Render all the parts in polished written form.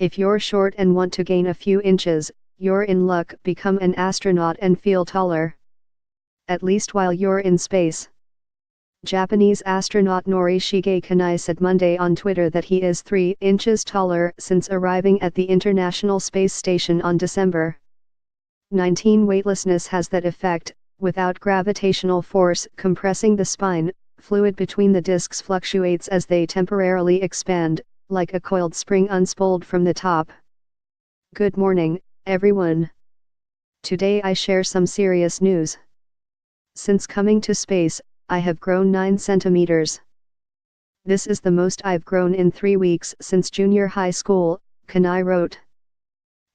If you're short and want to gain a few inches, you're in luck. Become an astronaut and feel taller. At least while you're in space. Japanese astronaut Norishige Kanai said Monday on Twitter that he is 3 inches taller since arriving at the International Space Station on December 19. Weightlessness has that effect. Without gravitational force compressing the spine, fluid between the discs fluctuates as they temporarily expand, like a coiled spring unspooled from the top. Good morning, everyone. Today I share some serious news. Since coming to space, I have grown 9 centimeters. This is the most I've grown in 3 weeks since junior high school, Kanai wrote.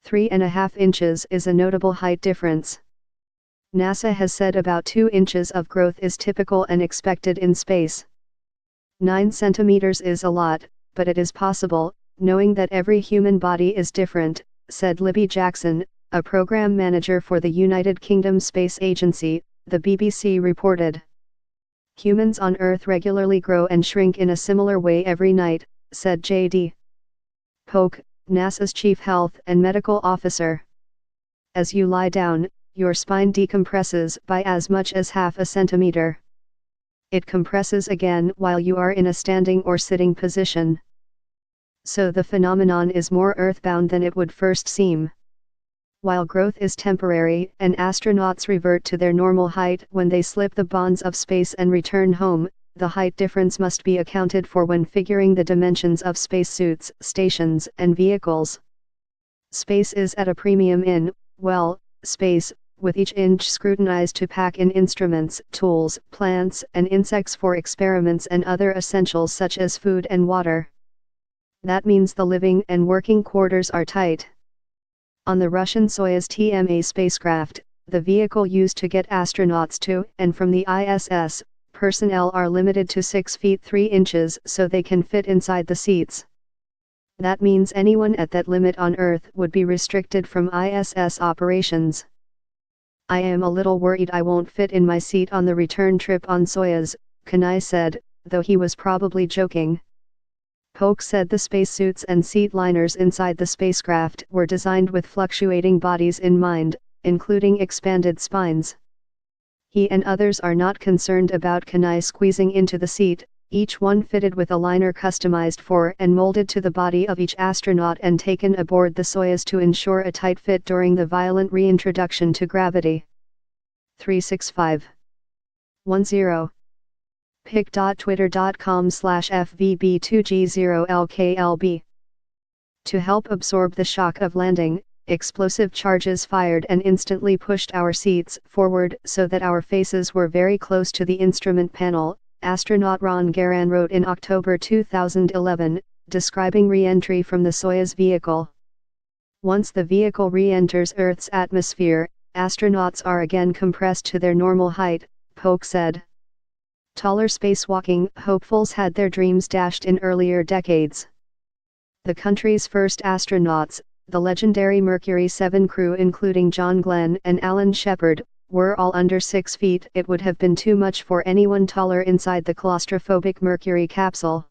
3.5 inches is a notable height difference. NASA has said about 2 inches of growth is typical and expected in space. 9 centimeters is a lot, but it is possible, knowing that every human body is different, said Libby Jackson, a program manager for the United Kingdom Space Agency, the BBC reported. Humans on Earth regularly grow and shrink in a similar way every night, said J.D. Polk, NASA's chief health and medical officer. As you lie down, your spine decompresses by as much as half a centimeter. It compresses again while you are in a standing or sitting position. So the phenomenon is more earthbound than it would first seem. While growth is temporary and astronauts revert to their normal height when they slip the bonds of space and return home, the height difference must be accounted for when figuring the dimensions of spacesuits, stations, and vehicles. Space is at a premium in, well, space, with each inch scrutinized to pack in instruments, tools, plants, and insects for experiments and other essentials such as food and water. That means the living and working quarters are tight. On the Russian Soyuz TMA spacecraft, the vehicle used to get astronauts to and from the ISS, personnel are limited to 6 feet 3 inches so they can fit inside the seats. That means anyone at that limit on Earth would be restricted from ISS operations. I am a little worried I won't fit in my seat on the return trip on Soyuz, Kanai said, though he was probably joking. Polk said the spacesuits and seat liners inside the spacecraft were designed with fluctuating bodies in mind, including expanded spines. He and others are not concerned about Kanai squeezing into the seat, each one fitted with a liner customized for and molded to the body of each astronaut and taken aboard the Soyuz to ensure a tight fit during the violent reintroduction to gravity. 365 10 pic.twitter.com/fvb2g0lklb. To help absorb the shock of landing, explosive charges fired and instantly pushed our seats forward so that our faces were very close to the instrument panel, astronaut Ron Garan wrote in October 2011, describing re-entry from the Soyuz vehicle. Once the vehicle re-enters Earth's atmosphere, astronauts are again compressed to their normal height, Polk said. Taller spacewalking hopefuls had their dreams dashed in earlier decades. The country's first astronauts, the legendary Mercury 7 crew including John Glenn and Alan Shepard, were all under 6 feet. It would have been too much for anyone taller inside the claustrophobic Mercury capsule.